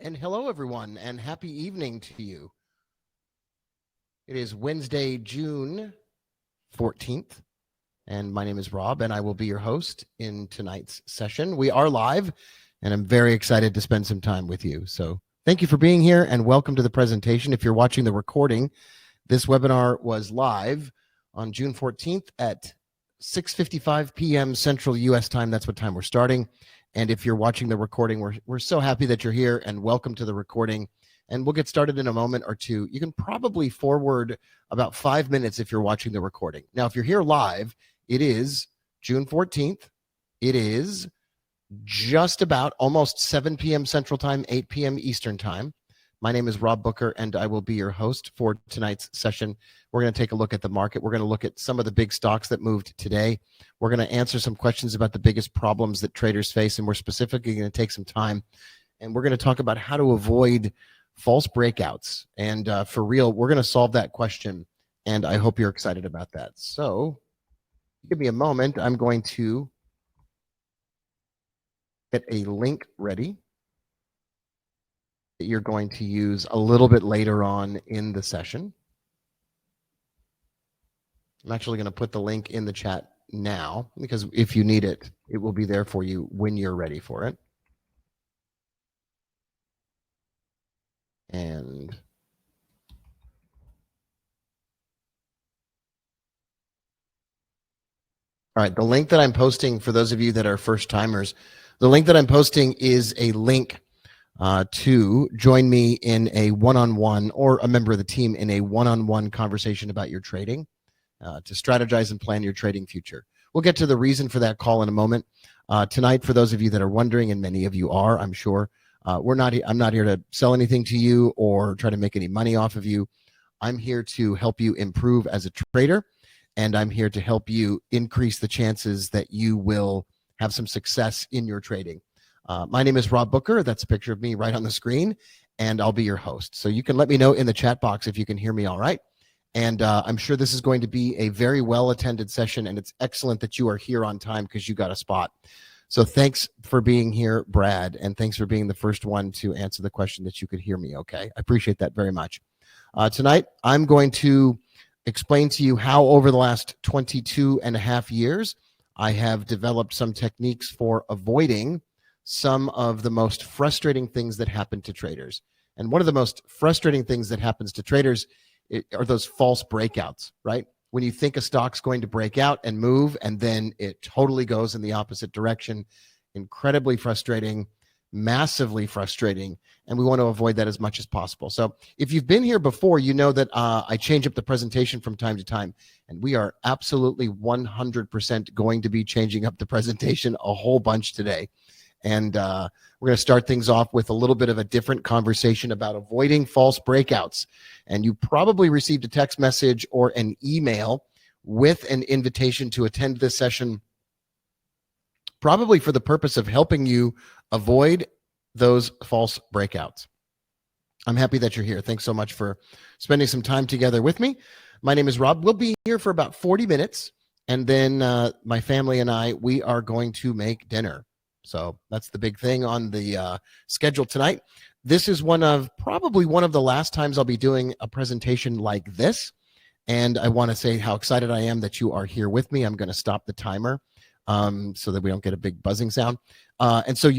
And hello, everyone, and happy evening to you. It is Wednesday, June 14th, and my name is Rob, and I will be your host in tonight's session. We are live, and I'm very excited to spend some time with you. So thank you for being here, and welcome to the presentation. If you're watching the recording, this webinar was live on June 14th at 6:55 p.m. Central U.S. time. That's what time we're starting. And if you're watching the recording, we're so happy that you're here, and welcome to the recording. And we'll get started in a moment or two. You can probably forward about 5 minutes if you're watching the recording. Now, if you're here live, it is June 14th. It is just about almost 7 p.m. Central time, 8 p.m. Eastern time. My name is Rob Booker, and I will be your host for tonight's session. We're going to take a look at the market. We're going to look at some of the big stocks that moved today. We're going to answer some questions about the biggest problems that traders face, and we're specifically going to take some time, and we're going to talk about how to avoid false breakouts. And for real, we're going to solve that question, and I hope you're excited about that. So give me a moment. I'm going to get a link ready that you're going to use a little bit later on in the session. I'm actually going to put the link in the chat now, because if you need it, it will be there for you when you're ready for it. And all right, the link that I'm posting, for those of you that are first timers, the link that I'm posting is a link to join me in a one-on-one, or a member of the team in a one-on-one conversation about your trading, to strategize and plan your trading future. We'll get to the reason for that call in a moment. Tonight, for those of you that are wondering, and many of you are, I'm sure, I'm not here to sell anything to you or try to make any money off of you. I'm here to help you improve as a trader, and I'm here to help you increase the chances that you will have some success in your trading. My name is Rob Booker. That's a picture of me right on the screen, and I'll be your host. So you can let me know in the chat box if you can hear me all right. And I'm sure this is going to be a very well-attended session, and it's excellent that you are here on time because you got a spot. So thanks for being here, Brad, and thanks for being the first one to answer the question that you could hear me okay. I appreciate that very much. Tonight, I'm going to explain to you how over the last 22 and a half years, I have developed some techniques for avoiding some of the most frustrating things that happen to traders. And one of the most frustrating things that happens to traders are those false breakouts, right? When you think a stock's going to break out and move, and then it totally goes in the opposite direction. Incredibly frustrating, massively frustrating, and we want to avoid that as much as possible. So if you've been here before, you know that I change up the presentation from time to time, and we are absolutely 100% going to be changing up the presentation a whole bunch today. And we're going to start things off with a little bit of a different conversation about avoiding false breakouts. And you probably received a text message or an email with an invitation to attend this session, probably for the purpose of helping you avoid those false breakouts. I'm happy that you're here. Thanks so much for spending some time together with me. My name is Rob. We'll be here for about 40 minutes, and then my family and I, we are going to make dinner. So that's the big thing on the schedule tonight. This is probably one of the last times I'll be doing a presentation like this. And I want to say how excited I am that you are here with me. I'm going to stop the timer so that we don't get a big buzzing sound. And so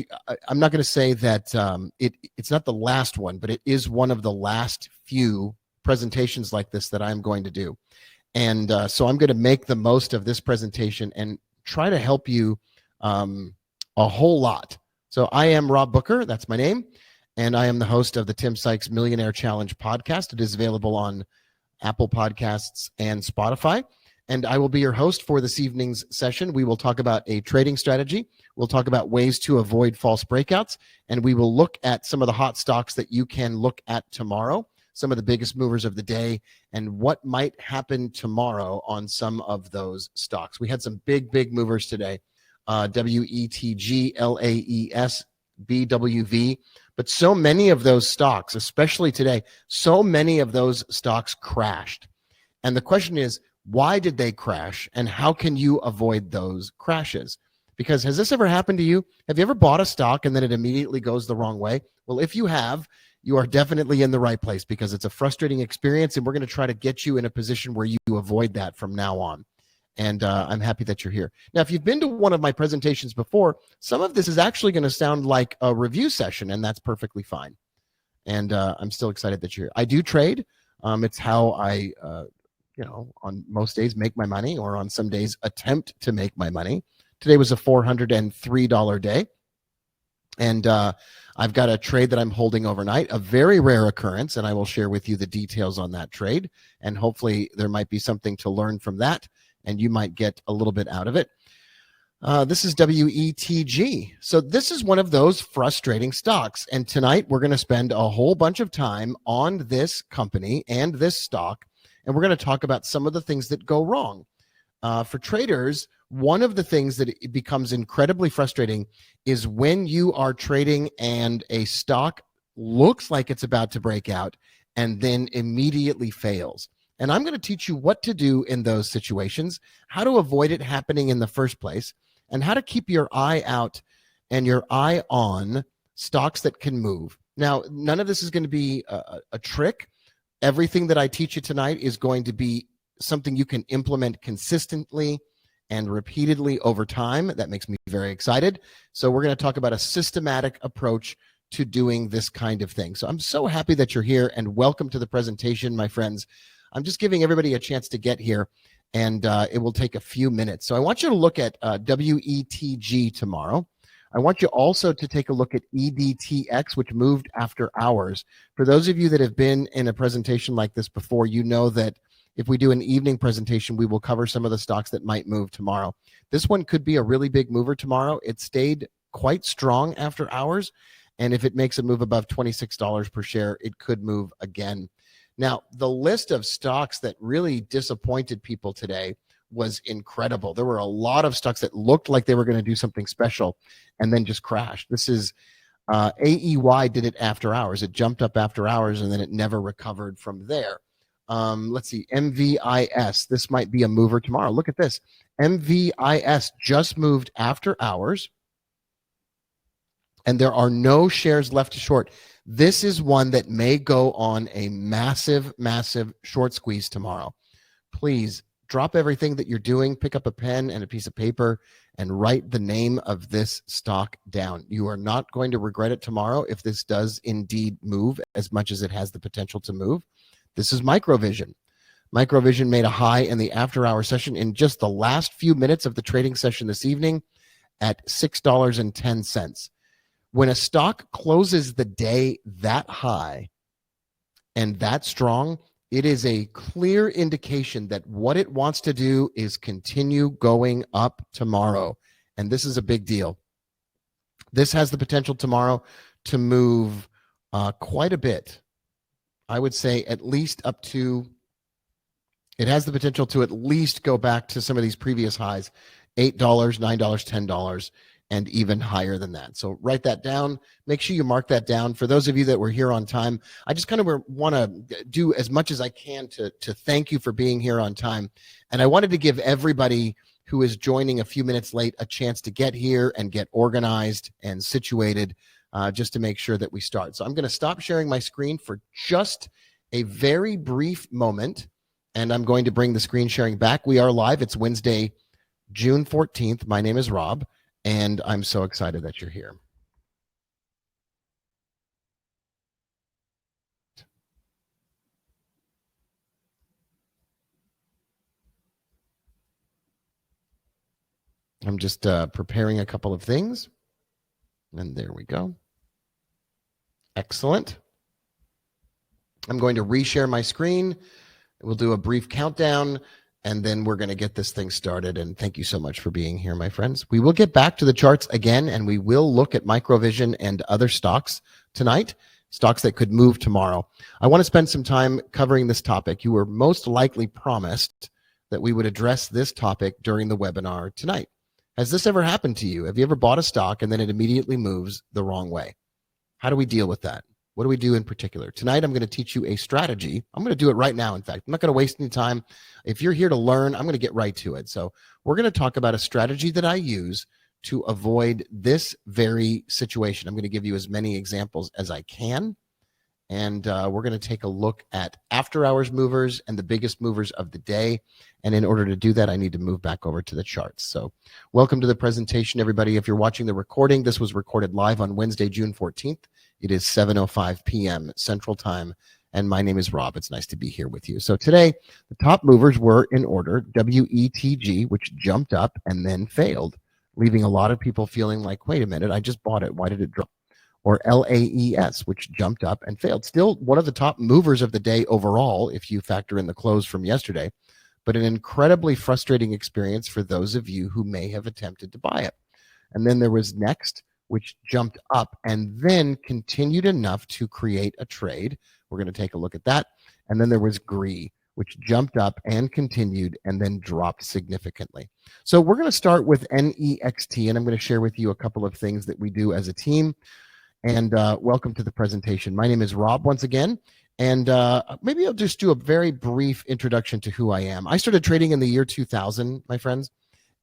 I'm not going to say that it's not the last one, but it is one of the last few presentations like this that I'm going to do. And so I'm going to make the most of this presentation and try to help you a whole lot. So I am Rob Booker, that's my name, and I am the host of the Tim Sykes Millionaire Challenge podcast. It is available on Apple Podcasts and Spotify, and I will be your host for this evening's session. We will talk about a trading strategy. We'll talk about ways to avoid false breakouts, and we will look at some of the hot stocks that you can look at tomorrow, some of the biggest movers of the day, and what might happen tomorrow on some of those stocks. We had some big movers today. WETG, LAES, BWV, but so many of those stocks, especially today, so many of those stocks crashed. And the question is, why did they crash, and how can you avoid those crashes? Because has this ever happened to you? Have you ever bought a stock and then it immediately goes the wrong way? Well, if you have, you are definitely in the right place because it's a frustrating experience, and we're going to try to get you in a position where you avoid that from now on. And I'm happy that you're here. Now, if you've been to one of my presentations before, some of this is actually going to sound like a review session, and that's perfectly fine. And I'm still excited that you're here. I do trade. It's how I, on most days make my money, or on some days attempt to make my money. Today was a $403 day. And I've got a trade that I'm holding overnight, a very rare occurrence, and I will share with you the details on that trade. And hopefully there might be something to learn from that, and you might get a little bit out of it. This is WETG. So this is one of those frustrating stocks. And tonight we're going to spend a whole bunch of time on this company and this stock, and we're going to talk about some of the things that go wrong. For traders, one of the things that it becomes incredibly frustrating is when you are trading and a stock looks like it's about to break out and then immediately fails. And I'm going to teach you what to do in those situations, how to avoid it happening in the first place, and how to keep your eye out and your eye on stocks that can move. Now, none of this is going to be a trick. Everything that I teach you tonight is going to be something you can implement consistently and repeatedly over time. That makes me very excited. So we're going to talk about a systematic approach to doing this kind of thing. So I'm so happy that you're here, and welcome to the presentation, my friends. I'm just giving everybody a chance to get here, and it will take a few minutes. So I want you to look at WETG tomorrow. I want you also to take a look at EDTX, which moved after hours. For those of you that have been in a presentation like this before, you know that if we do an evening presentation, we will cover some of the stocks that might move tomorrow. This one could be a really big mover tomorrow. It stayed quite strong after hours, and if it makes a move above $26 per share, it could move again. Now, the list of stocks that really disappointed people today was incredible. There were a lot of stocks that looked like they were going to do something special and then just crashed. This is AEY did it after hours. It jumped up after hours, and then it never recovered from there. Let's see, MVIS. This might be a mover tomorrow. Look at this. MVIS just moved after hours, and there are no shares left to short. This is one that may go on a massive, massive short squeeze tomorrow. Please drop everything that you're doing, pick up a pen and a piece of paper, and write the name of this stock down. You are not going to regret it tomorrow if this does indeed move as much as it has the potential to move. This is Microvision. Microvision made a high in the after-hour session in just the last few minutes of the trading session this evening at $6.10. When a stock closes the day that high and that strong, it is a clear indication that what it wants to do is continue going up tomorrow. And this is a big deal. This has the potential tomorrow to move quite a bit. I would say at least up to, it has the potential to at least go back to some of these previous highs, $8, $9, $10, and even higher than that. So write that down. Make sure you mark that down. For those of you that were here on time, I just kind of want to do as much as I can to thank you for being here on time. And I wanted to give everybody who is joining a few minutes late a chance to get here and get organized and situated, just to make sure that we start. So I'm going to stop sharing my screen for just a very brief moment, and I'm going to bring the screen sharing back. We are live. It's Wednesday, June 14th. My name is Rob, and I'm so excited that you're here. I'm just preparing a couple of things, and there we go. Excellent. I'm going to reshare my screen. We'll do a brief countdown, and then we're going to get this thing started. And thank you so much for being here, my friends. We will get back to the charts again, and we will look at Microvision and other stocks tonight, stocks that could move tomorrow. I want to spend some time covering this topic. You were most likely promised that we would address this topic during the webinar tonight. Has this ever happened to you? Have you ever bought a stock and then it immediately moves the wrong way? How do we deal with that? What do we do in particular? Tonight, I'm going to teach you a strategy. I'm going to do it right now, in fact. I'm not going to waste any time. If you're here to learn, I'm going to get right to it. So we're going to talk about a strategy that I use to avoid this very situation. I'm going to give you as many examples as I can. And we're going to take a look at after hours movers and the biggest movers of the day. And in order to do that, I need to move back over to the charts. So welcome to the presentation, everybody. If you're watching the recording, this was recorded live on Wednesday, June 14th. It is 7:05 p.m. Central Time. And my name is Rob. It's nice to be here with you. So today, the top movers were in order: WETG, which jumped up and then failed, leaving a lot of people feeling like, wait a minute, I just bought it. Why did it drop? Or LAES, which jumped up and failed. Still one of the top movers of the day overall, if you factor in the close from yesterday, but an incredibly frustrating experience for those of you who may have attempted to buy it. And then there was Next, which jumped up and then continued enough to create a trade. We're going to take a look at that. And then there was GREE, which jumped up and continued and then dropped significantly. So we're going to start with NEXT, and I'm going to share with you a couple of things that we do as a team. And welcome to the presentation. My name is Rob once again, and maybe I'll just do a very brief introduction to who I am. I started trading in the year 2000, my friends,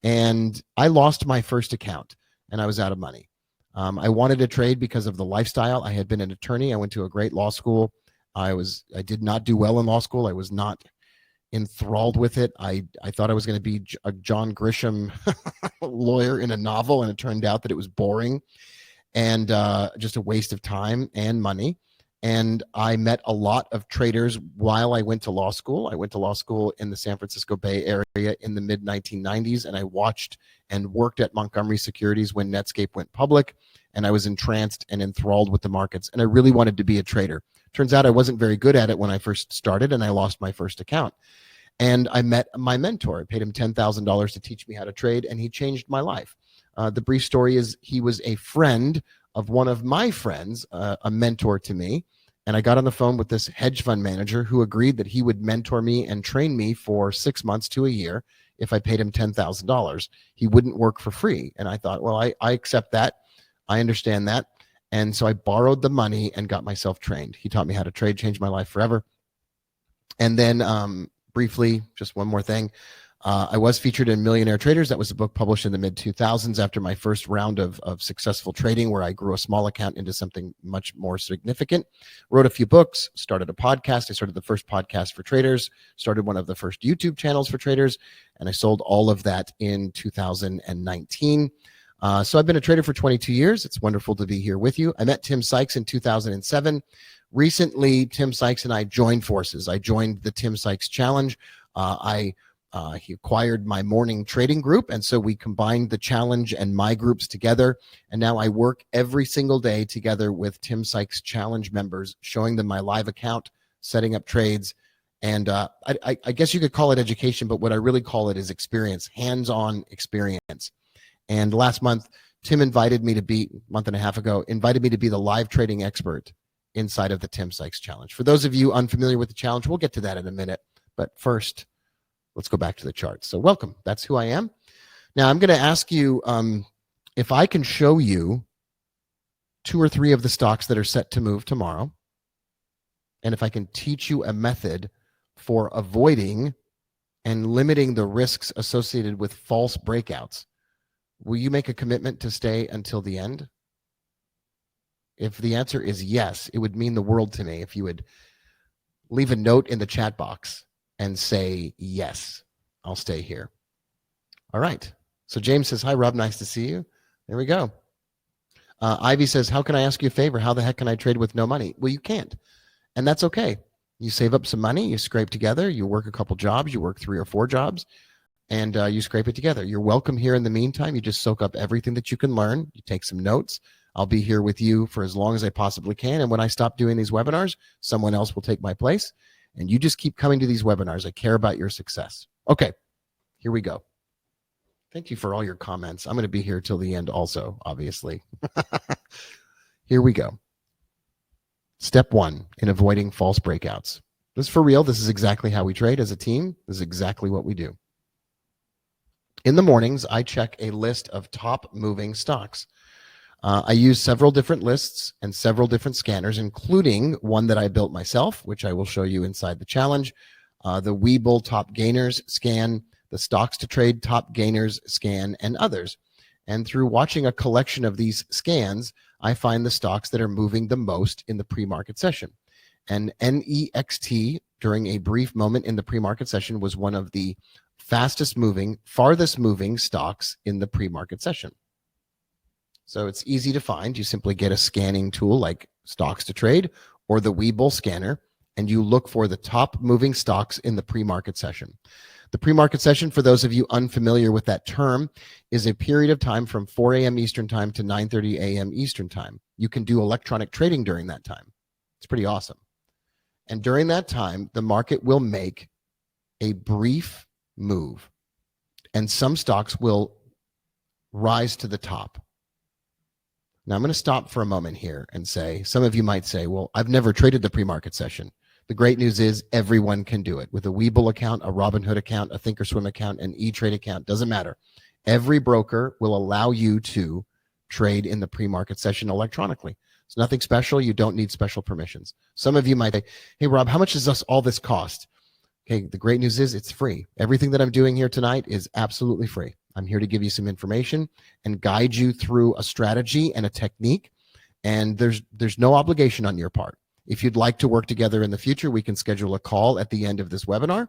and I lost my first account, and I was out of money. I wanted to trade because of the lifestyle. I had been an attorney. I went to a great law school. I did not do well in law school. I was not enthralled with it. I thought I was going to be a John Grisham lawyer in a novel, and it turned out that it was boring and just a waste of time and money. And I met a lot of traders while I went to law school. I went to law school in the San Francisco Bay Area in the mid-1990s, and I watched and worked at Montgomery Securities when Netscape went public, and I was entranced and enthralled with the markets, and I really wanted to be a trader. Turns out I wasn't very good at it when I first started, and I lost my first account. And I met my mentor. I paid him $10,000 to teach me how to trade, and he changed my life. The brief story is he was a friend of one of my friends, a mentor to me. And I got on the phone with this hedge fund manager who agreed that he would mentor me and train me for 6 months to a year if I paid him $10,000. He wouldn't work for free. And I thought, well, I accept that. I understand that. And so I borrowed the money and got myself trained. He taught me how to trade, changed my life forever. And then briefly, just one more thing. I was featured in Millionaire Traders. That was a book published in the mid-2000s after my first round of successful trading, where I grew a small account into something much more significant. Wrote a few books, started a podcast. I started the first podcast for traders, started one of the first YouTube channels for traders, and I sold all of that in 2019. So I've been a trader for 22 years. It's wonderful to be here with you. I met Tim Sykes in 2007. Recently, Tim Sykes and I joined forces. I joined the Tim Sykes Challenge. He acquired my morning trading group, and so we combined the challenge and my groups together, and now I work every single day together with Tim Sykes Challenge members, showing them my live account, setting up trades, and I guess you could call it education, but what I really call it is experience, hands-on experience. And last month, Tim invited me to be, a month and a half ago, invited me to be the live trading expert inside of the Tim Sykes Challenge. For those of you unfamiliar with the challenge, we'll get to that in a minute, but first, let's go back to the charts. So welcome. That's who I am. Now I'm going to ask you if I can show you 2 or 3 of the stocks that are set to move tomorrow, and if I can teach you a method for avoiding and limiting the risks associated with false breakouts. Will you make a commitment to stay until the end? If the answer is yes, it would mean the world to me if you would leave a note in the chat box and say, yes, I'll stay here. All right. So James says, hi, Rob. Nice to see you. There we go. Ivy says, how can I ask you a favor? How the heck can I trade with no money? Well, you can't. And that's okay. You save up some money, you scrape together, you work a couple jobs, you work 3 or 4 jobs, and you scrape it together. You're welcome here in the meantime. You just soak up everything that you can learn. You take some notes. I'll be here with you for as long as I possibly can. And when I stop doing these webinars, someone else will take my place. And you just keep coming to these webinars. I care about your success. Okay, here we go. Thank you for all your comments. I'm going to be here till the end also, obviously. Here we go. Step 1 in avoiding false breakouts. This is for real. This is exactly how we trade as a team. This is exactly what we do. In the mornings, I check a list of top moving stocks. I use several different lists and several different scanners, including one that I built myself, which I will show you inside the challenge, the Webull Top Gainers scan, the Stocks to Trade Top Gainers scan, and others. And through watching a collection of these scans, I find the stocks that are moving the most in the pre-market session. And NEXT, during a brief moment in the pre-market session, was one of the fastest moving, farthest moving stocks in the pre-market session. So it's easy to find. You simply get a scanning tool like Stocks to Trade or the Webull scanner, and you look for the top moving stocks in the pre-market session. The pre-market session, for those of you unfamiliar with that term, is a period of time from 4 a.m. Eastern time to 9:30 a.m. Eastern time. You can do electronic trading during that time. It's pretty awesome. And during that time, the market will make a brief move, and some stocks will rise to the top. Now, I'm going to stop for a moment here and say, some of you might say, well, I've never traded the pre-market session. The great news is everyone can do it with a Webull account, a Robinhood account, a Thinkorswim account, an E-Trade account. Doesn't matter. Every broker will allow you to trade in the pre-market session electronically. It's nothing special. You don't need special permissions. Some of you might say, hey, Rob, how much does all this cost? Okay, the great news is it's free. Everything that I'm doing here tonight is absolutely free. I'm here to give you some information and guide you through a strategy and a technique. And there's no obligation on your part. If you'd like to work together in the future, we can schedule a call at the end of this webinar.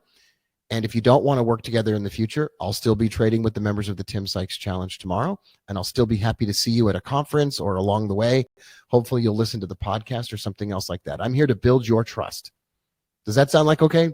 And if you don't want to work together in the future, I'll still be trading with the members of the Tim Sykes Challenge tomorrow. And I'll still be happy to see you at a conference or along the way. Hopefully you'll listen to the podcast or something else like that. I'm here to build your trust. Does that sound like okay?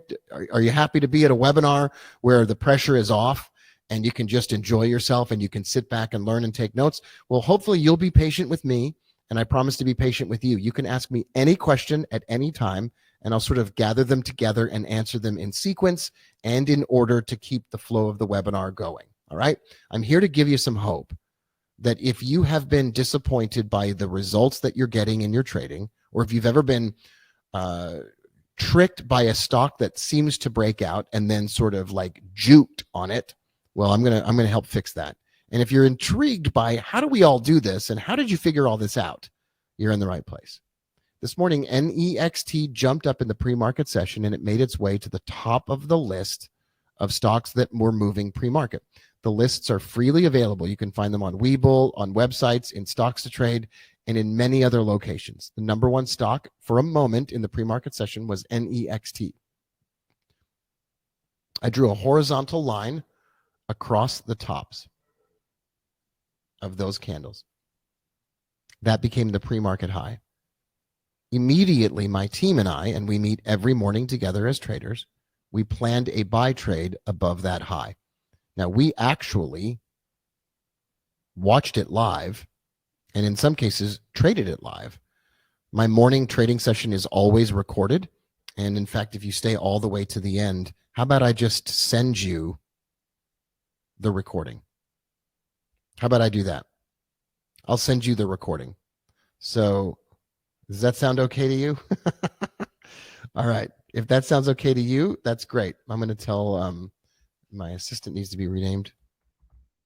Are you happy to be at a webinar where the pressure is off and you can just enjoy yourself and you can sit back and learn and take notes? Well, hopefully you'll be patient with me, and I promise to be patient with you. You can ask me any question at any time, and I'll sort of gather them together and answer them in sequence and in order to keep the flow of the webinar going. All right? I'm here to give you some hope that if you have been disappointed by the results that you're getting in your trading, or if you've ever been tricked by a stock that seems to break out and then sort of like juked on it, well, I'm gonna help fix that. And if you're intrigued by how do we all do this and how did you figure all this out, you're in the right place. This morning, NEXT jumped up in the pre-market session and it made its way to the top of the list of stocks that were moving pre-market. The lists are freely available. You can find them on Webull, on websites, in Stocks to Trade, and in many other locations. The number one stock for a moment in the pre-market session was NEXT. I drew a horizontal line across the tops of those candles. That became the pre-market high. Immediately, my team and I, and we meet every morning together as traders, we planned a buy trade above that high. Now, we actually watched it live, and in some cases, traded it live. My morning trading session is always recorded. And in fact, if you stay all the way to the end, how about I just send you the recording? How about I do that? I'll send you the recording. So does that sound okay to you? All right. If that sounds okay to you, that's great. I'm going to tell my assistant needs to be renamed.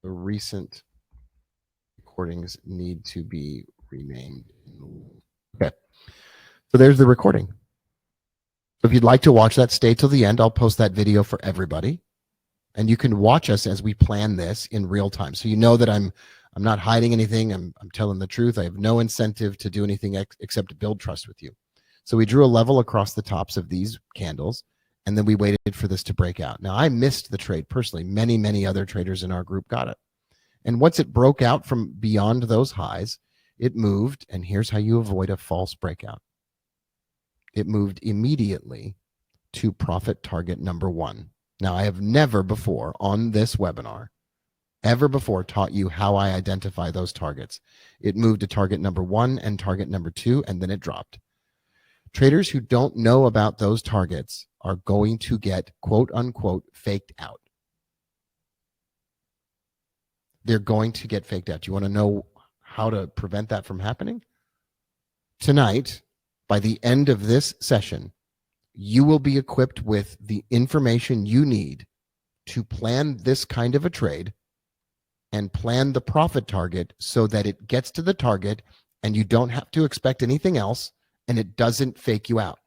The recent recordings need to be renamed. Okay. So there's the recording. So if you'd like to watch that, stay till the end. I'll post that video for everybody. And you can watch us as we plan this in real time. So you know that I'm not hiding anything. I'm telling the truth. I have no incentive to do anything except to build trust with you. So we drew a level across the tops of these candles, and then we waited for this to break out. Now, I missed the trade personally. Many, many other traders in our group got it. And once it broke out from beyond those highs, it moved, and here's how you avoid a false breakout. It moved immediately to profit target number 1. Now, I have never before on this webinar, ever before taught you how I identify those targets. It moved to target number 1 and target number 2, and then it dropped. Traders who don't know about those targets are going to get, quote unquote, faked out. They're going to get faked out. You want to know how to prevent that from happening? Tonight, by the end of this session, you will be equipped with the information you need to plan this kind of a trade and plan the profit target so that it gets to the target and you don't have to expect anything else and it doesn't fake you out.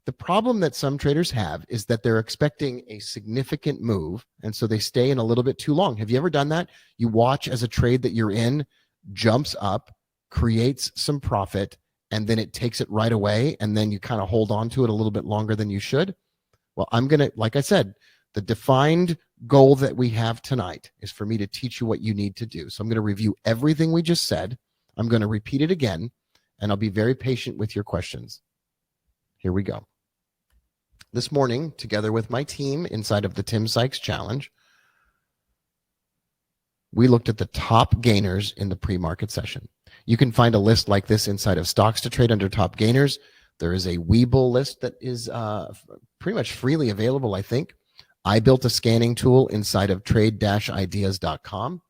The problem that some traders have is that they're expecting a significant move, and so they stay in a little bit too long. Have you ever done that? You watch as a trade that you're in jumps up, creates some profit, and then it takes it right away, and then you kind of hold on to it a little bit longer than you should. Well, I'm going to, like I said, the defined goal that we have tonight is for me to teach you what you need to do. So I'm going to review everything we just said. I'm going to repeat it again, and I'll be very patient with your questions. Here we go. This morning, together with my team inside of the Tim Sykes Challenge, we looked at the top gainers in the pre-market session. You can find a list like this inside of Stocks to Trade under top gainers. There is a Webull list that is pretty much freely available, I think. I built a scanning tool inside of trade-ideas.com.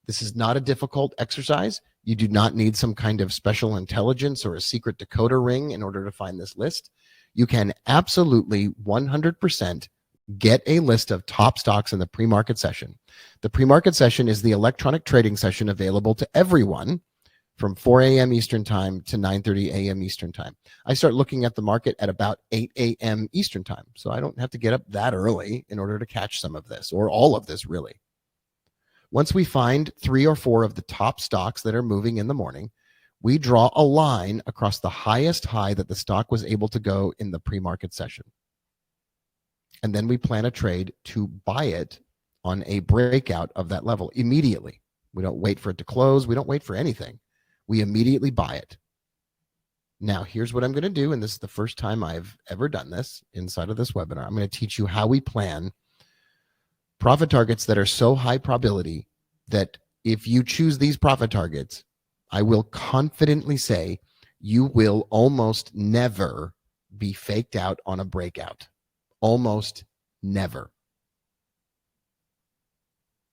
This is not a difficult exercise. You do not need some kind of special intelligence or a secret decoder ring in order to find this list. You can absolutely 100% get a list of top stocks in the pre-market session. The pre-market session is the electronic trading session available to everyone from 4 a.m. Eastern time to 9:30 a.m. Eastern time. I start looking at the market at about 8 a.m. Eastern time, so I don't have to get up that early in order to catch some of this, or all of this really. Once we find 3 or 4 of the top stocks that are moving in the morning, we draw a line across the highest high that the stock was able to go in the pre-market session. And then we plan a trade to buy it on a breakout of that level immediately. We don't wait for it to close. We don't wait for anything. We immediately buy it. Now, here's what I'm going to do, and this is the first time I've ever done this inside of this webinar. I'm going to teach you how we plan profit targets that are so high probability that if you choose these profit targets, I will confidently say you will almost never be faked out on a breakout. Almost never.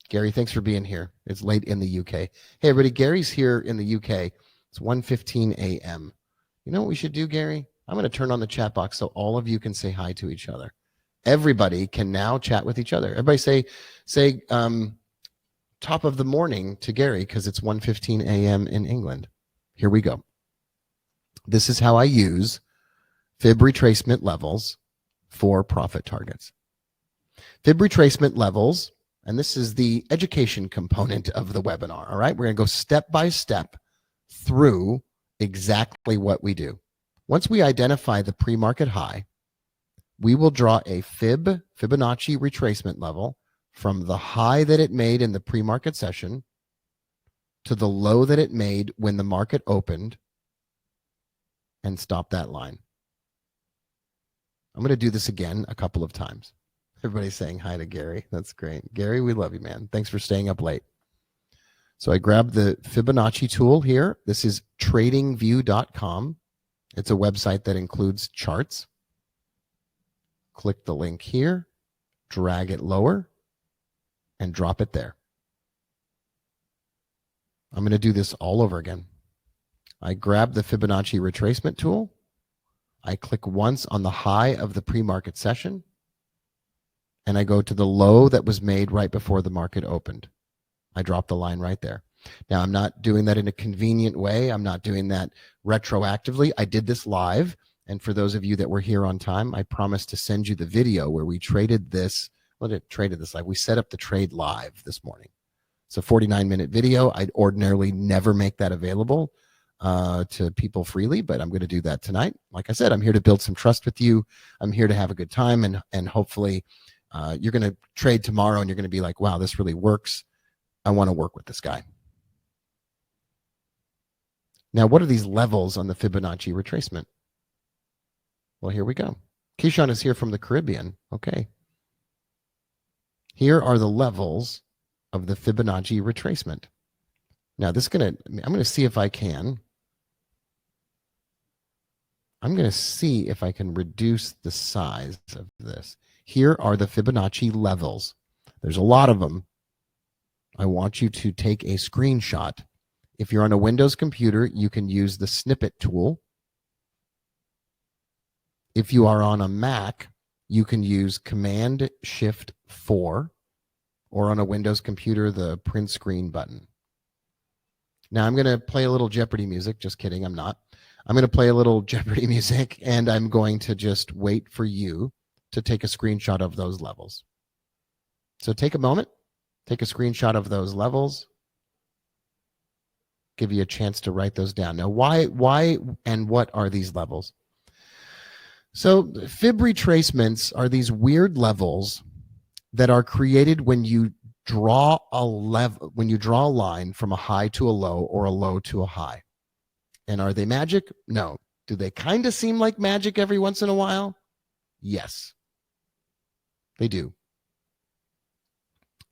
Gary, thanks for being here. It's late in the UK. Hey, everybody, Gary's here in the UK. It's 1:15 a.m. You know what we should do, Gary? I'm going to turn on the chat box so all of you can say hi to each other. Everybody can now chat with each other. Everybody say top of the morning to Gary because it's 1:15 a.m. in England. Here we go. This is how I use fib retracement levels for profit targets. Fib retracement levels, and this is the education component of the webinar, all right? We're going to go step by step through exactly what we do. Once we identify the pre-market high, we will draw a Fibonacci retracement level from the high that it made in the pre-market session to the low that it made when the market opened and stop that line. I'm going to do this again a couple of times. Everybody's saying hi to Gary. That's great. Gary, we love you, man. Thanks for staying up late. So I grabbed the Fibonacci tool here. This is tradingview.com. It's a website that includes charts. Click the link here, drag it lower, and drop it there. I'm going to do this all over again. I grab the Fibonacci retracement tool. I click once on the high of the pre-market session, and I go to the low that was made right before the market opened. I drop the line right there. Now, I'm not doing that in a convenient way. I'm not doing that retroactively. I did this live. And for those of you that were here on time, I promised to send you the video where we traded this. Traded this live. We set up the trade live this morning. It's a 49-minute video. I'd ordinarily never make that available to people freely, but I'm going to do that tonight. Like I said, I'm here to build some trust with you. I'm here to have a good time, and hopefully you're going to trade tomorrow and you're going to be like, wow, this really works. I want to work with this guy. Now, what are these levels on the Fibonacci retracement? Well, here we go. Keyshawn is here from the Caribbean. Okay. Here are the levels of the Fibonacci retracement. Now, I'm going to see if I can. I'm going to see if I can reduce the size of this. Here are the Fibonacci levels. There's a lot of them. I want you to take a screenshot. If you're on a Windows computer, you can use the snippet tool. If you are on a Mac, you can use Command-Shift-4, or on a Windows computer, the print screen button. Now, I'm going to play a little Jeopardy music. Just kidding, I'm not. I'm going to play a little Jeopardy music, and I'm going to just wait for you to take a screenshot of those levels. So take a moment, take a screenshot of those levels, give you a chance to write those down. Now, why, and what are these levels? So fib retracements are these weird levels that are created when you draw a line from a high to a low or a low to a high. And are they magic? No. Do they kind of seem like magic every once in a while? Yes, they do.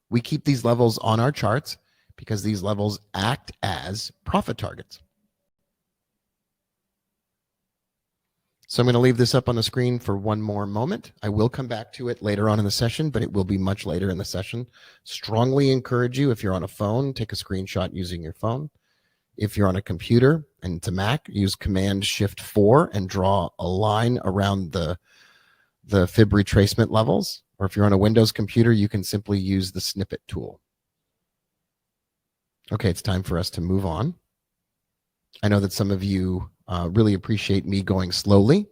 We keep these levels on our charts because these levels act as profit targets. So I'm going to leave this up on the screen for one more moment. I will come back to it later on in the session, but it will be much later in the session. Strongly encourage you, if you're on a phone, take a screenshot using your phone. If you're on a computer and it's a Mac, use Command-Shift-4 and draw a line around the fib retracement levels. Or if you're on a Windows computer, you can simply use the snippet tool. Okay, it's time for us to move on. I know that some of you really appreciate me going slowly.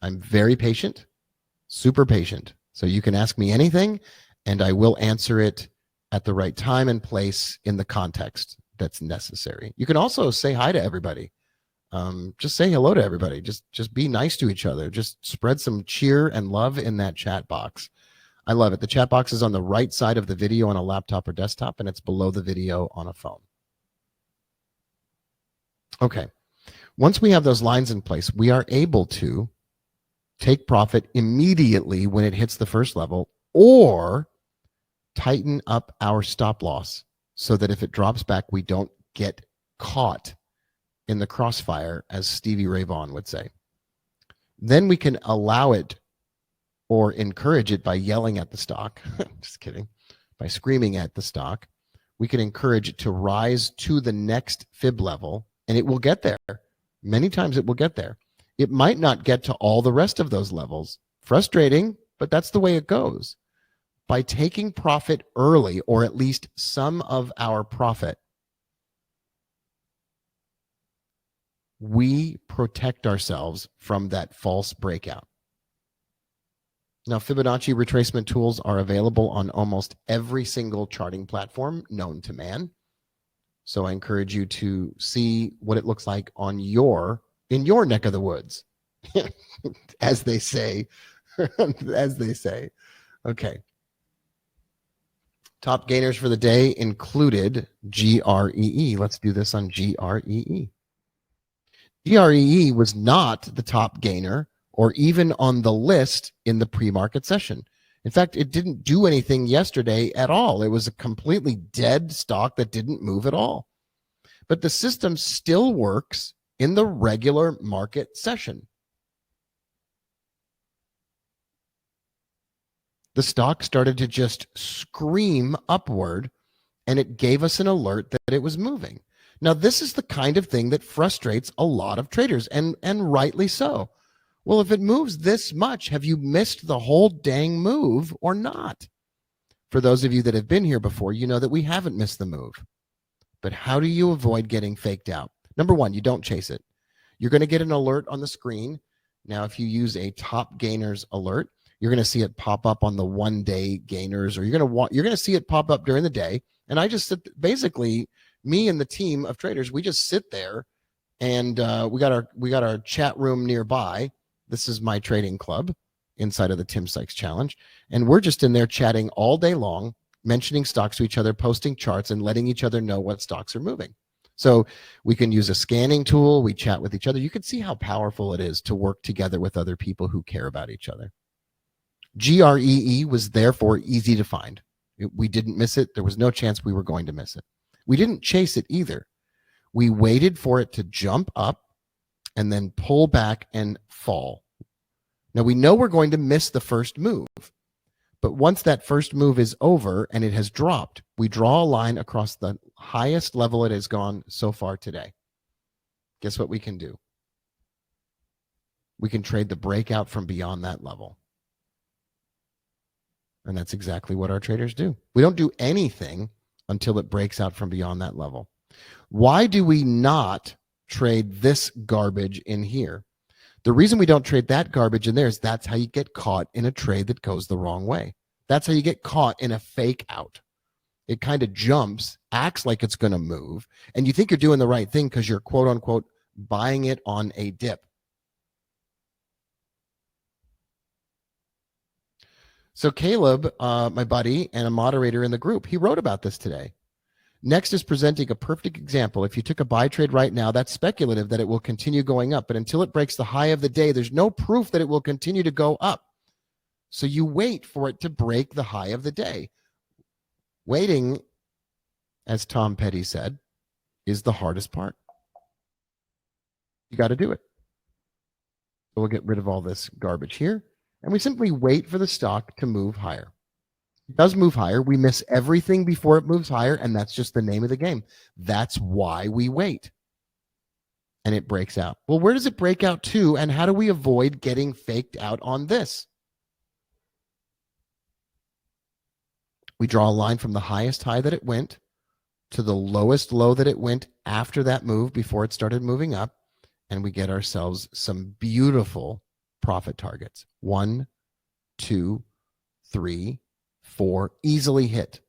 I'm very patient, super patient. So you can ask me anything, and I will answer it at the right time and place in the context that's necessary. You can also say hi to everybody. Just say hello to everybody. Just be nice to each other. Just spread some cheer and love in that chat box. I love it. The chat box is on the right side of the video on a laptop or desktop, and it's below the video on a phone. Okay. Once we have those lines in place, we are able to take profit immediately when it hits the first level, or tighten up our stop loss so that if it drops back, we don't get caught in the crossfire, as Stevie Ray Vaughan would say. Then we can allow it or encourage it by yelling at the stock. Just kidding. By screaming at the stock. We can encourage it to rise to the next fib level, and it will get there. Many times it will get there. It might not get to all the rest of those levels. Frustrating, but that's the way it goes. By taking profit early, or at least some of our profit, we protect ourselves from that false breakout. Now, Fibonacci retracement tools are available on almost every single charting platform known to man. So I encourage you to see what it looks like in your neck of the woods, as they say, as they say. Okay. Top gainers for the day included GREE. Let's do this on GREE. GREE was not the top gainer or even on the list in the pre-market session. In fact, it didn't do anything yesterday at all. It was a completely dead stock that didn't move at all. But the system still works in the regular market session. The stock started to just scream upward, and it gave us an alert that it was moving. Now, this is the kind of thing that frustrates a lot of traders, and rightly so. Well, if it moves this much, have you missed the whole dang move or not? For those of you that have been here before, you know that we haven't missed the move. But how do you avoid getting faked out? Number one, you don't chase it. You're going to get an alert on the screen. Now, if you use a top gainers alert, you're going to see it pop up on the 1 day gainers, or you're going to see it pop up during the day. And I just basically, me and the team of traders, we just sit there, and we got our chat room nearby. This is my trading club inside of the Tim Sykes Challenge, and we're just in there chatting all day long, mentioning stocks to each other, posting charts, and letting each other know what stocks are moving. So we can use a scanning tool. We chat with each other. You can see how powerful it is to work together with other people who care about each other. GREE was therefore easy to find. We didn't miss it. There was no chance we were going to miss it. We didn't chase it either. We waited for it to jump up and then pull back and fall. Now, we know we're going to miss the first move, but once that first move is over and it has dropped, we draw a line across the highest level it has gone so far today. Guess what we can do? We can trade the breakout from beyond that level. And that's exactly what our traders do. We don't do anything until it breaks out from beyond that level. Why do we not trade this garbage in here. The reason we don't trade that garbage in there is that's how you get caught in a trade that goes the wrong way. That's how you get caught in a fake out. It kind of jumps, acts like it's going to move, and you think you're doing the right thing because you're quote unquote buying it on a dip. So Caleb, my buddy and a moderator in the group, he wrote about this today. Next is presenting a perfect example. If you took a buy trade right now, that's speculative that it will continue going up. But until it breaks the high of the day, there's no proof that it will continue to go up. So you wait for it to break the high of the day. Waiting, as Tom Petty said, is the hardest part. You got to do it. So we'll get rid of all this garbage here. And we simply wait for the stock to move higher. It does move higher. We miss everything before it moves higher, and that's just the name of the game. That's why we wait. And it breaks out. Well, where does it break out to, and how do we avoid getting faked out on this? We draw a line from the highest high that it went to the lowest low that it went after that move before it started moving up, and we get ourselves some beautiful profit targets. 1, 2, 3, 4, easily hit.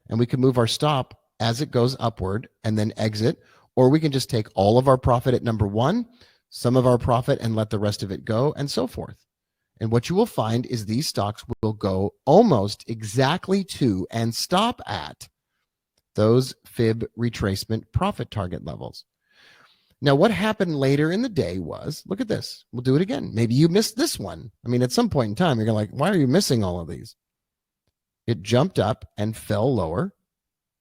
And we can move our stop as it goes upward and then exit, or we can just take all of our profit at number 1, some of our profit and let the rest of it go, and so forth. And what you will find is these stocks will go almost exactly to and stop at those fib retracement profit target levels. Now, what happened later in the day was, look at this. We'll do it again. Maybe you missed this one. I mean, at some point in time, you're like, why are you missing all of these? It jumped up and fell lower.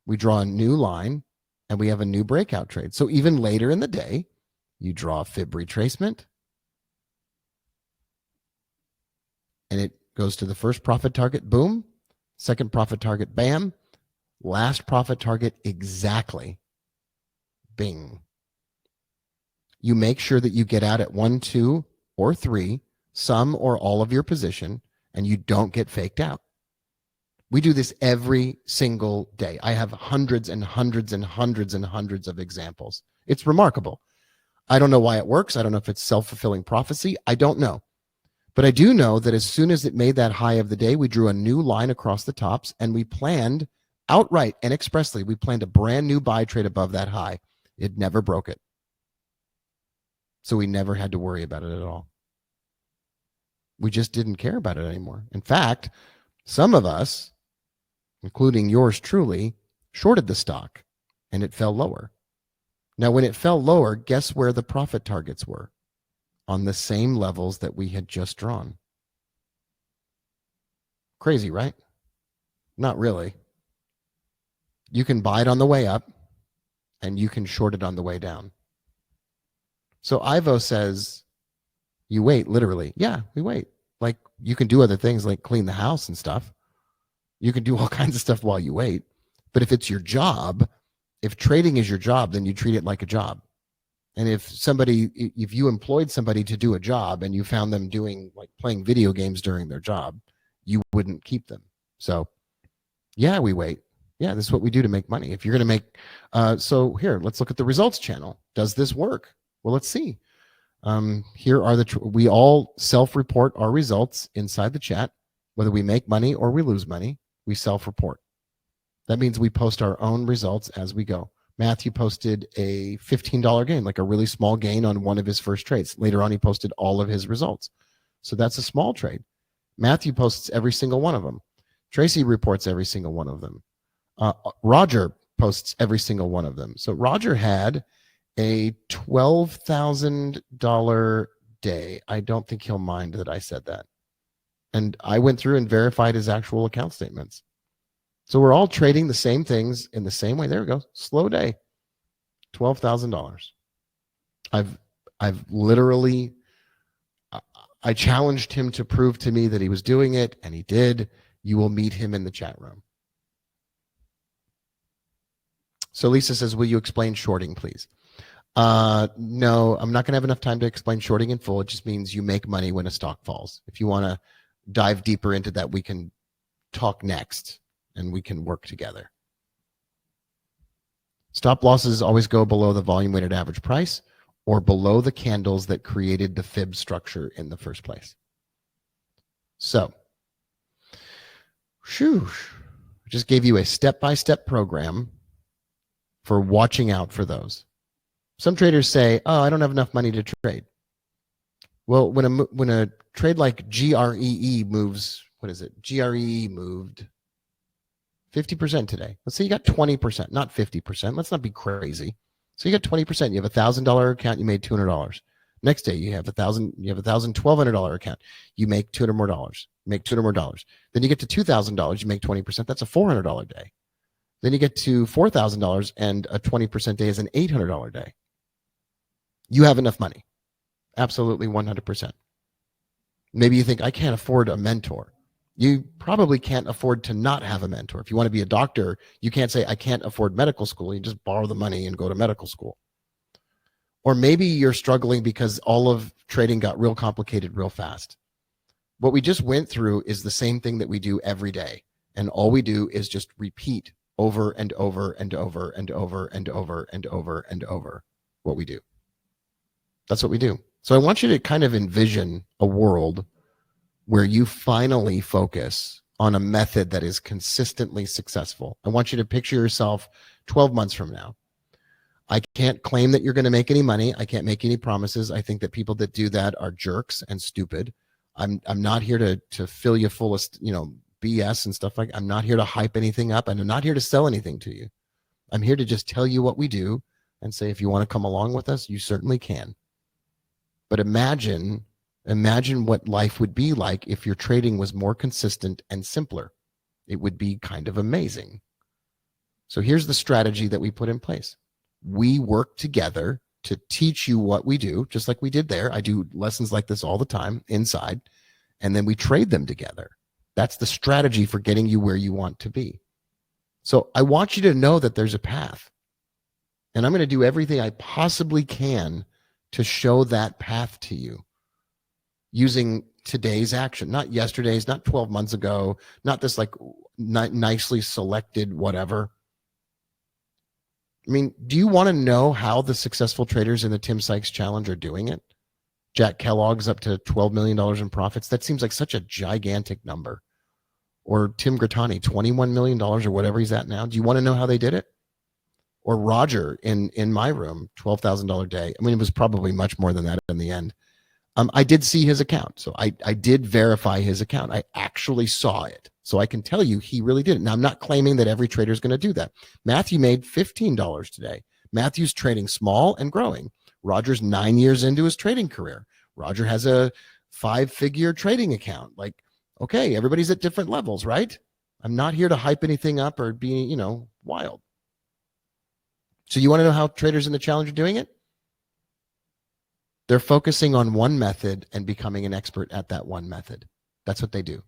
We draw a new line, and we have a new breakout trade. So even later in the day, you draw a fib retracement, and it goes to the first profit target, boom. Second profit target, bam. Last profit target, exactly. Bing. You make sure that you get out at 1, 2, or 3, some or all of your position, and you don't get faked out. We do this every single day. I have hundreds and hundreds and hundreds and hundreds of examples. It's remarkable. I don't know why it works. I don't know if it's self-fulfilling prophecy. I don't know. But I do know that as soon as it made that high of the day, we drew a new line across the tops, and we planned outright and expressly, we planned a brand new buy trade above that high. It never broke it. So we never had to worry about it at all. We just didn't care about it anymore. In fact, some of us, including yours truly, shorted the stock, and it fell lower. Now, when it fell lower, guess where the profit targets were? On the same levels that we had just drawn. Crazy, right? Not really. You can buy it on the way up, and you can short it on the way down. So Ivo says, you wait, literally. Yeah, we wait. Like, you can do other things like clean the house and stuff. You can do all kinds of stuff while you wait. But if it's your job, if trading is your job, then you treat it like a job. And if you employed somebody to do a job and you found them doing, like, playing video games during their job, you wouldn't keep them. So yeah, we wait. Yeah, this is what we do to make money. If you're going to make, so here, let's look at the results channel. Does this work? Well, let's see. Here are we all self-report our results inside the chat. Whether we make money or we lose money, we self-report. That means we post our own results as we go. Matthew posted a $15 gain, like a really small gain on one of his first trades. Later on, he posted all of his results. So that's a small trade. Matthew posts every single one of them. Tracy reports every single one of them. Roger posts every single one of them. So Roger had a $12,000 day. I don't think he'll mind that I said that. And I went through and verified his actual account statements. So we're all trading the same things in the same way. There we go. Slow day. $12,000. I've literally, I challenged him to prove to me that he was doing it, and he did. You will meet him in the chat room. So Lisa says, will you explain shorting, please? No, I'm not going to have enough time to explain shorting in full. It just means you make money when a stock falls. If you want to dive deeper into that, we can talk next and we can work together. Stop losses always go below the volume weighted average price. or below the candles that created the fib structure in the first place. So, I just gave you a step-by-step program for watching out for those. Some traders say, "Oh, I don't have enough money to trade." Well, when a trade like GREE moves, what is it? GREE moved 50% today. Let's say you got 20%, not 50%. Let's not be crazy. So you got 20%. You have $1,000 account, you made $200. Next day you have $1,200 account, you make $200 more dollars. Make $200 more dollars. Then you get to $2,000, you make 20%. That's a $400 day. Then you get to $4,000, and a 20% day is an $800 day. You have enough money. Absolutely 100%. Maybe you think, I can't afford a mentor. You probably can't afford to not have a mentor. If you want to be a doctor, you can't say, I can't afford medical school. You just borrow the money and go to medical school. Or maybe you're struggling because all of trading got real complicated real fast. What we just went through is the same thing that we do every day. And all we do is just repeat over and over and over and over and over and over and over what we do. That's what we do. So I want you to kind of envision a world where you finally focus on a method that is consistently successful. I want you to picture yourself 12 months from now. I can't claim that you're going to make any money. I can't make any promises. I think that people that do that are jerks and stupid. I'm not here to fill you full of, BS and stuff like. I'm not here to hype anything up, and I'm not here to sell anything to you. I'm here to just tell you what we do and say, if you want to come along with us, you certainly can. But imagine what life would be like if your trading was more consistent and simpler. It would be kind of amazing. So here's the strategy that we put in place. We work together to teach you what we do, just like we did there. I do lessons like this all the time inside, and then we trade them together. That's the strategy for getting you where you want to be. So I want you to know that there's a path, and I'm going to do everything I possibly can to show that path to you using today's action, not yesterday's, not 12 months ago, not this like nicely selected whatever. I mean, do you want to know how the successful traders in the Tim Sykes Challenge are doing it? Jack Kellogg's up to $12 million in profits. That seems like such a gigantic number. Or Tim Grattani, $21 million or whatever he's at now. Do you want to know how they did it? Or Roger in my room, $12,000 day. I mean, it was probably much more than that in the end. I did see his account. So I did verify his account. I actually saw it. So I can tell you he really did it. Now, I'm not claiming that every trader is going to do that. Matthew made $15 today. Matthew's trading small and growing. Roger's 9 years into his trading career. Roger has a 5-figure trading account. Like, okay, everybody's at different levels, right? I'm not here to hype anything up or be, wild. So you want to know how traders in the challenge are doing it? They're focusing on one method and becoming an expert at that one method. That's what they do.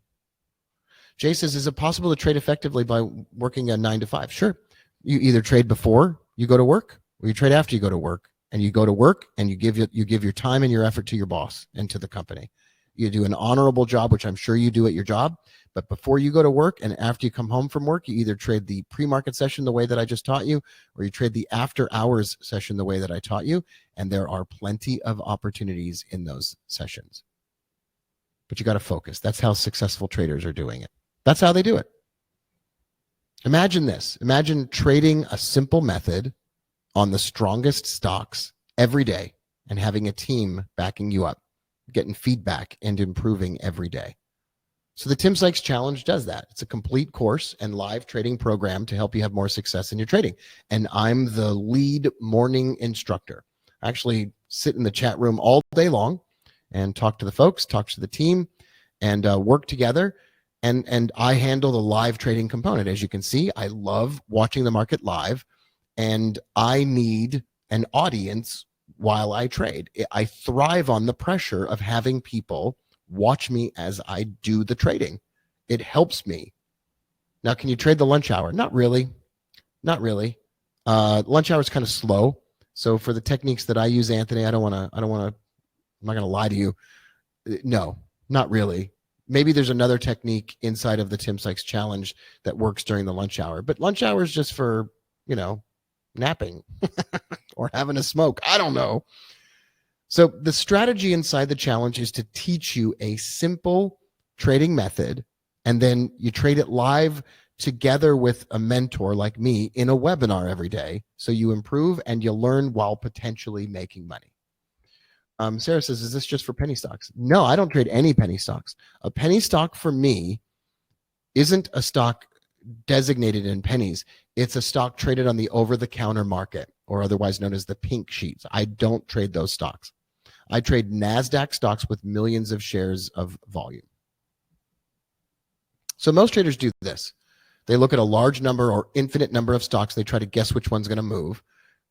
Jay says, is it possible to trade effectively by working a 9 to 5? Sure. You either trade before you go to work or you trade after you go to work. And you go to work and you give your time and your effort to your boss and to the company. You do an honorable job, which I'm sure you do at your job. But before you go to work and after you come home from work, you either trade the pre-market session the way that I just taught you, or you trade the after hours session the way that I taught you. And there are plenty of opportunities in those sessions. But you got to focus. That's how successful traders are doing it. That's how they do it. Imagine this. Imagine trading a simple method on the strongest stocks every day and having a team backing you up, getting feedback and improving every day. So the Tim Sykes Challenge does that. It's a complete course and live trading program to help you have more success in your trading. And I'm the lead morning instructor. I actually sit in the chat room all day long and talk to the folks, talk to the team, and work together. And I handle the live trading component. As you can see, I love watching the market live. And I need an audience while I trade. I thrive on the pressure of having people watch me as I do the trading. It helps me. Now, can you trade the lunch hour? Not really. Not really. Lunch hour is kind of slow. So for the techniques that I use, Anthony, I'm not going to lie to you. No, not really. Maybe there's another technique inside of the Tim Sykes Challenge that works during the lunch hour. But lunch hour is just for, napping or having a smoke. I don't know. So the strategy inside the challenge is to teach you a simple trading method, and then you trade it live together with a mentor like me in a webinar every day. So you improve and you learn while potentially making money. Sarah says, is this just for penny stocks? No, I don't trade any penny stocks. A penny stock for me isn't a stock designated in pennies. It's a stock traded on the over-the-counter market, or otherwise known as the pink sheets. I don't trade those stocks. I trade NASDAQ stocks with millions of shares of volume. So most traders do this. They look at a large number or infinite number of stocks. They try to guess which one's going to move,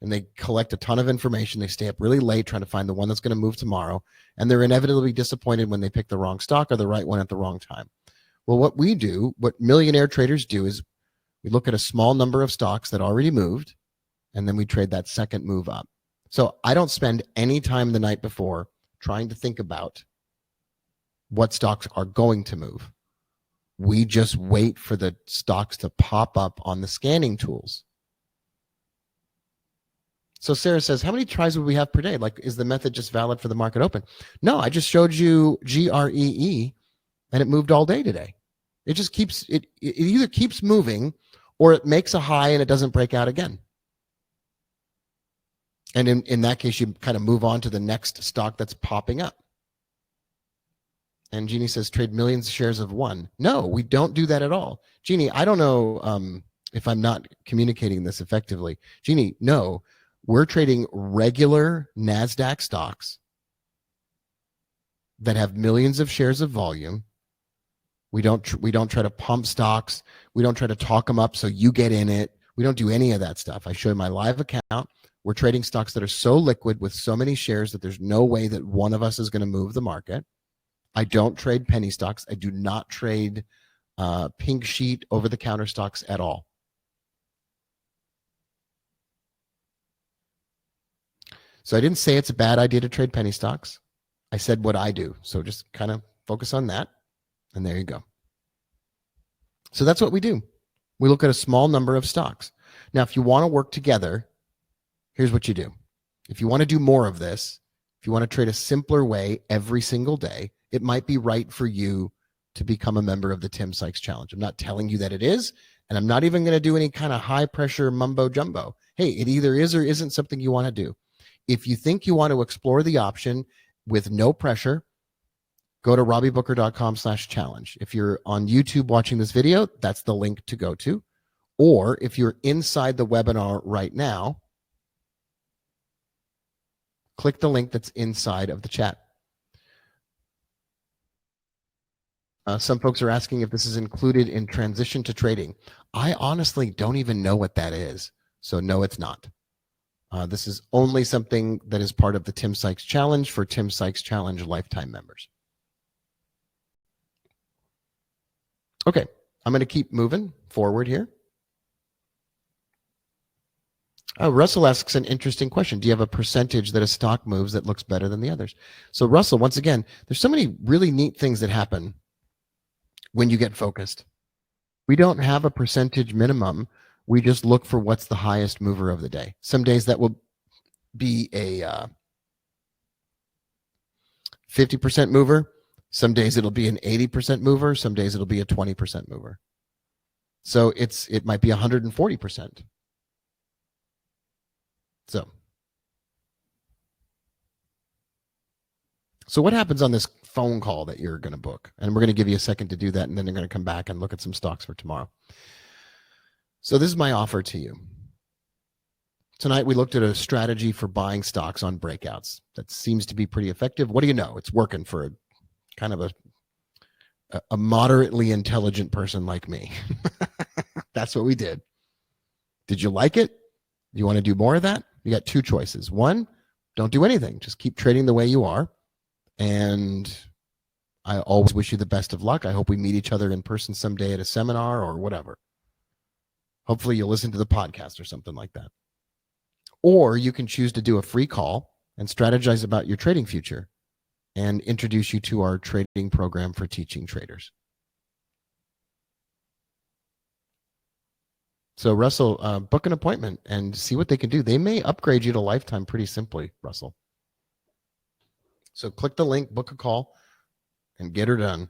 and they collect a ton of information. They stay up really late trying to find the one that's going to move tomorrow, and they're inevitably disappointed when they pick the wrong stock or the right one at the wrong time. Well, what we do, what millionaire traders do, is we look at a small number of stocks that already moved, and then we trade that second move up. So I don't spend any time the night before trying to think about what stocks are going to move. We just wait for the stocks to pop up on the scanning tools. So Sarah says, how many tries would we have per day? Like, is the method just valid for the market open? No, I just showed you GREE, and it moved all day today. It just keeps, it either keeps moving or it makes a high and it doesn't break out again. And in that case, you kind of move on to the next stock that's popping up. And Jeannie says, trade millions of shares of one. No, we don't do that at all. Jeannie, I don't know if I'm not communicating this effectively. Jeannie, no, we're trading regular NASDAQ stocks that have millions of shares of volume. We don't try to pump stocks. We don't try to talk them up so you get in it. We don't do any of that stuff. I show you my live account. We're trading stocks that are so liquid with so many shares that there's no way that one of us is going to move the market. I don't trade penny stocks. I do not trade pink sheet over-the-counter stocks at all. So I didn't say it's a bad idea to trade penny stocks. I said what I do. So just kind of focus on that. And there you go. So that's what we do. We look at a small number of stocks. Now, if you want to work together, here's what you do. If you want to do more of this, if you want to trade a simpler way every single day, it might be right for you to become a member of the Tim Sykes Challenge. I'm not telling you that it is, and I'm not even going to do any kind of high pressure mumbo jumbo. Hey, it either is or isn't something you want to do. If you think you want to explore the option with no pressure, go to robbiebooker.com/challenge. If you're on YouTube watching this video, that's the link to go to. Or if you're inside the webinar right now, click the link that's inside of the chat. Some folks are asking if this is included in transition to trading. I honestly don't even know what that is. So no, it's not. This is only something that is part of the Tim Sykes Challenge for Tim Sykes Challenge lifetime members. Okay, I'm going to keep moving forward here. Russell asks an interesting question. Do you have a percentage that a stock moves that looks better than the others? So Russell, once again, there's so many really neat things that happen when you get focused. We don't have a percentage minimum. We just look for what's the highest mover of the day. Some days that will be a 50% mover. Some days it'll be an 80% mover. Some days it'll be a 20% mover. So it might be 140%. So what happens on this phone call that you're going to book? And we're going to give you a second to do that, and then they're going to come back and look at some stocks for tomorrow. So this is my offer to you. Tonight we looked at a strategy for buying stocks on breakouts that seems to be pretty effective. What do you know? It's working for a kind of a moderately intelligent person like me. That's what we did. Did you like it? Do you want to do more of that? You got two choices. One, don't do anything. Just keep trading the way you are. And I always wish you the best of luck. I hope we meet each other in person someday at a seminar or whatever. Hopefully you'll listen to the podcast or something like that. Or you can choose to do a free call and strategize about your trading future and introduce you to our trading program for teaching traders. So Russell, book an appointment and see what they can do. They may upgrade you to lifetime pretty simply, Russell. So click the link, book a call, and get her done.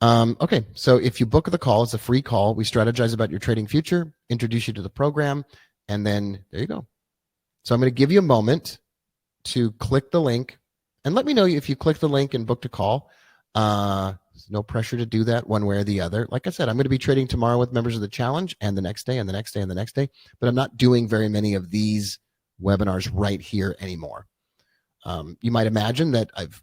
Okay, so if you book the call, it's a free call. We strategize about your trading future, introduce you to the program, and then there you go. So I'm going to give you a moment to click the link, and let me know if you click the link and booked a call. There's no pressure to do that one way or the other. Like I said, I'm going to be trading tomorrow with members of the challenge, and the next day, and the next day, and the next day, but I'm not doing very many of these webinars right here anymore. You might imagine that I've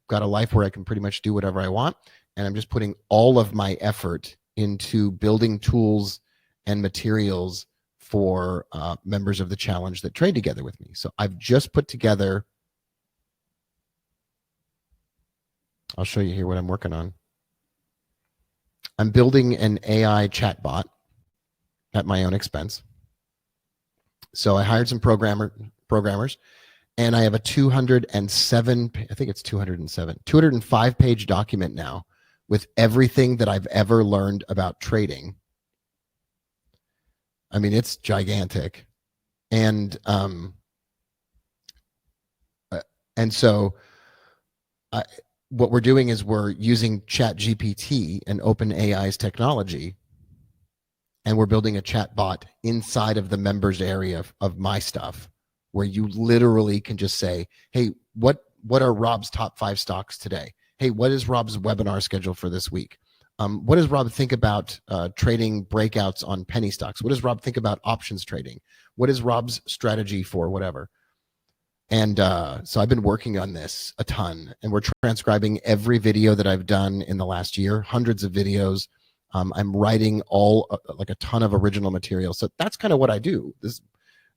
got a life where I can pretty much do whatever I want, and I'm just putting all of my effort into building tools and materials for members of the challenge that trade together with me. So I've just put together, I'll show you here what I'm working on. I'm building an AI chatbot at my own expense. So I hired some programmers, and I have a 205 page document now with everything that I've ever learned about trading. I mean, it's gigantic. And so what we're doing is we're using ChatGPT and OpenAI's technology, and we're building a chat bot inside of the members area of my stuff, where you literally can just say, hey, what are Rob's top 5 stocks today? Hey, what is Rob's webinar schedule for this week? What does Rob think about trading breakouts on penny stocks? What does Rob think about options trading? What is Rob's strategy for whatever? And so I've been working on this a ton, and we're transcribing every video that I've done in the last year, hundreds of videos. I'm writing like a ton of original material. So that's kind of what I do.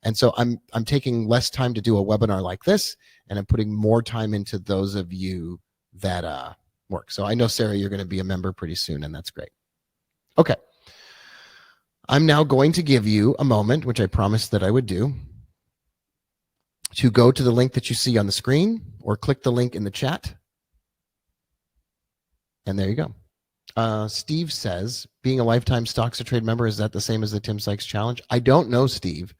And so I'm taking less time to do a webinar like this, and I'm putting more time into those of you that work. So I know, Sarah, you're going to be a member pretty soon, and that's great. Okay. I'm now going to give you a moment, which I promised that I would do, to go to the link that you see on the screen or click the link in the chat. And there you go. Steve says, being a lifetime Stocks to Trade member, is that the same as the Tim Sykes Challenge? I don't know, Steve.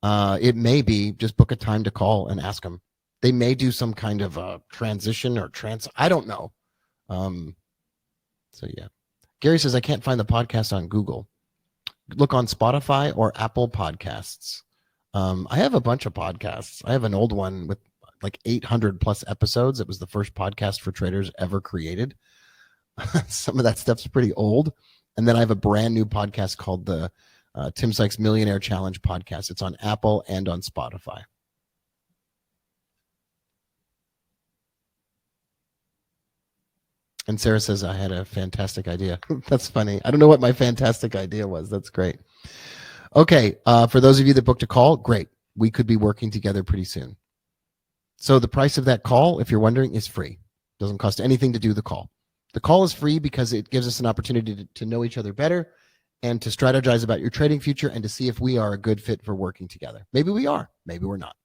It may be. Just book a time to call and ask them. They may do some kind of transition or I don't know. So yeah. Gary says, I can't find the podcast on Google. Look on Spotify or Apple Podcasts. I have a bunch of podcasts. I have an old one with like 800 plus episodes. It was the first podcast for traders ever created. Some of that stuff's pretty old. And then I have a brand new podcast called the Tim Sykes Millionaire Challenge podcast. It's on Apple and on Spotify. And Sarah says, I had a fantastic idea. That's funny. I don't know what my fantastic idea was. That's great. Okay. For those of you that booked a call, great. We could be working together pretty soon. So the price of that call, if you're wondering, is free. Doesn't cost anything to do the call. The call is free because it gives us an opportunity to know each other better and to strategize about your trading future and to see if we are a good fit for working together. Maybe we are. Maybe we're not.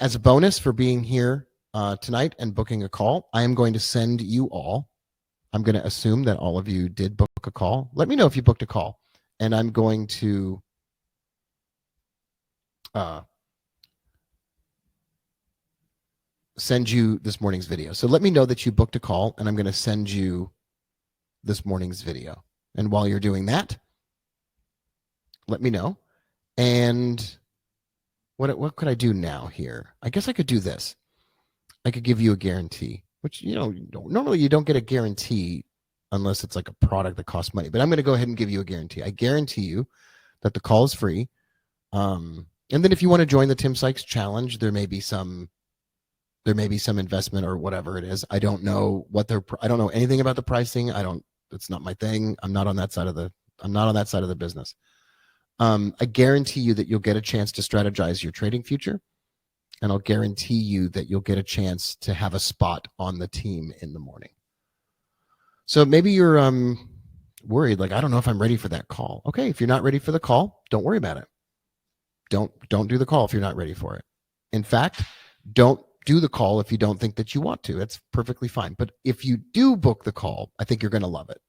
As a bonus for being here tonight and booking a call, I am going to send you all. I'm going to assume that all of you did book a call. Let me know if you booked a call. And I'm going to send you this morning's video. So let me know that you booked a call, and I'm going to send you this morning's video. And while you're doing that, let me know. And what could I do now here? I guess I could do this. I could give you a guarantee, which, normally you don't get a guarantee unless it's like a product that costs money. But I'm going to go ahead and give you a guarantee. I guarantee you that the call is free. And then if you want to join the Tim Sykes Challenge, there may be some investment or whatever it is. I don't know I don't know anything about the pricing. It's not my thing. I'm not on that side of the business. I guarantee you that you'll get a chance to strategize your trading future. And I'll guarantee you that you'll get a chance to have a spot on the team in the morning. So maybe you're worried, like, I don't know if I'm ready for that call. Okay, if you're not ready for the call, don't worry about it. Don't do the call if you're not ready for it. In fact, don't do the call if you don't think that you want to. That's perfectly fine. But if you do book the call, I think you're going to love it.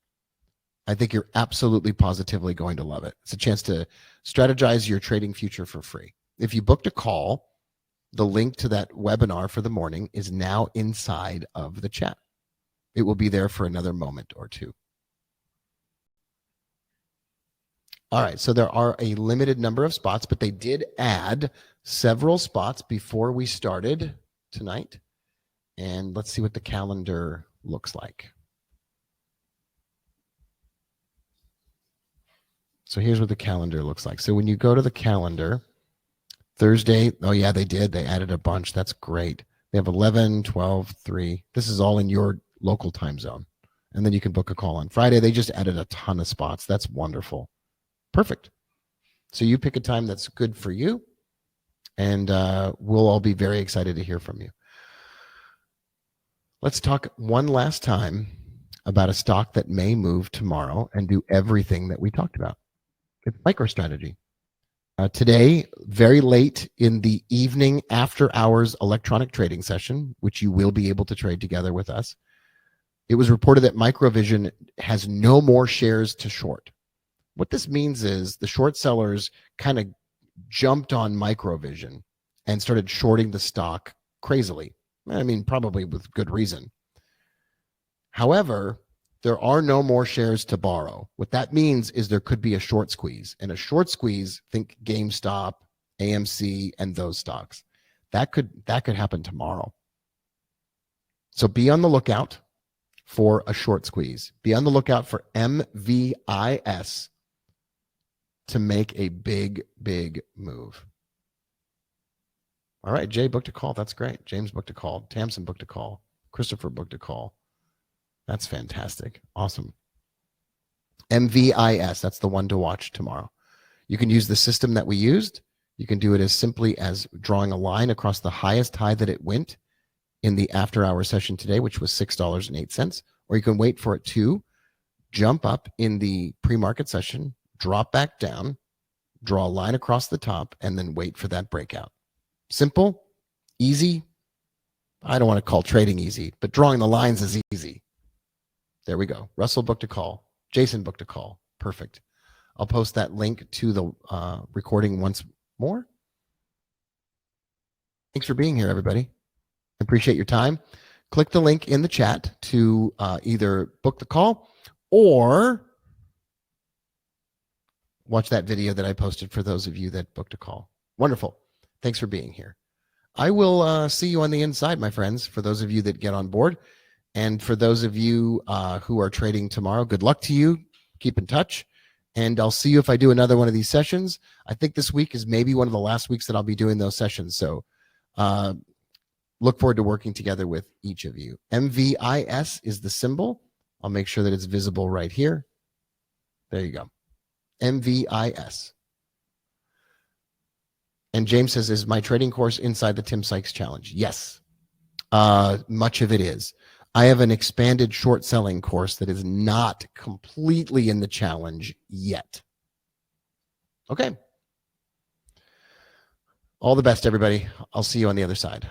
I think you're absolutely positively going to love it. It's a chance to strategize your trading future for free. If you booked a call, The link to that webinar for the morning is now inside of the chat. It will be there for another moment or two. All right, so there are a limited number of spots, but they did add several spots before we started tonight. And let's see what the calendar looks like. So here's what the calendar looks like. So when you go to the calendar, Thursday, oh yeah, they did. They added a bunch. That's great. They have 11, 12, 3. This is all in your local time zone. And then you can book a call on Friday. They just added a ton of spots. That's wonderful. Perfect. So you pick a time that's good for you, and we'll all be very excited to hear from you. Let's talk one last time about a stock that may move tomorrow and do everything that we talked about. It's MicroStrategy. Today, very late in the evening after hours electronic trading session, which you will be able to trade together with us, it was reported that Microvision has no more shares to short. What this means is the short sellers kind of jumped on Microvision and started shorting the stock crazily. I mean, probably with good reason. However, there are no more shares to borrow. What that means is there could be a short squeeze. And a short squeeze, think GameStop, AMC, and those stocks. That could happen tomorrow. So be on the lookout for a short squeeze. Be on the lookout for MVIS to make a big, big move. All right, Jay booked a call. That's great. James booked a call. Tamsin booked a call. Christopher booked a call. That's fantastic. Awesome. MVIS, that's the one to watch tomorrow. You can use the system that we used. You can do it as simply as drawing a line across the highest high that it went in the after-hour session today, which was $6.08, or you can wait for it to jump up in the pre-market session, drop back down, draw a line across the top, and then wait for that breakout. Simple, easy. I don't want to call trading easy, but drawing the lines is easy. There we go. Russell booked a call. Jason booked a call. Perfect. I'll post that link to the recording once more. Thanks for being here, everybody. Appreciate your time. Click the link in the chat to either book the call or watch that video that I posted for those of you that booked a call. Wonderful. Thanks for being here. I will see you on the inside, my friends, for those of you that get on board. And for those of you who are trading tomorrow, good luck to you. Keep in touch. And I'll see you if I do another one of these sessions. I think this week is maybe one of the last weeks that I'll be doing those sessions. So look forward to working together with each of you. MVIS is the symbol. I'll make sure that it's visible right here. There you go. MVIS. And James says, is my trading course inside the Tim Sykes Challenge? Yes, much of it is. I have an expanded short selling course that is not completely in the challenge yet. Okay. All the best, everybody. I'll see you on the other side.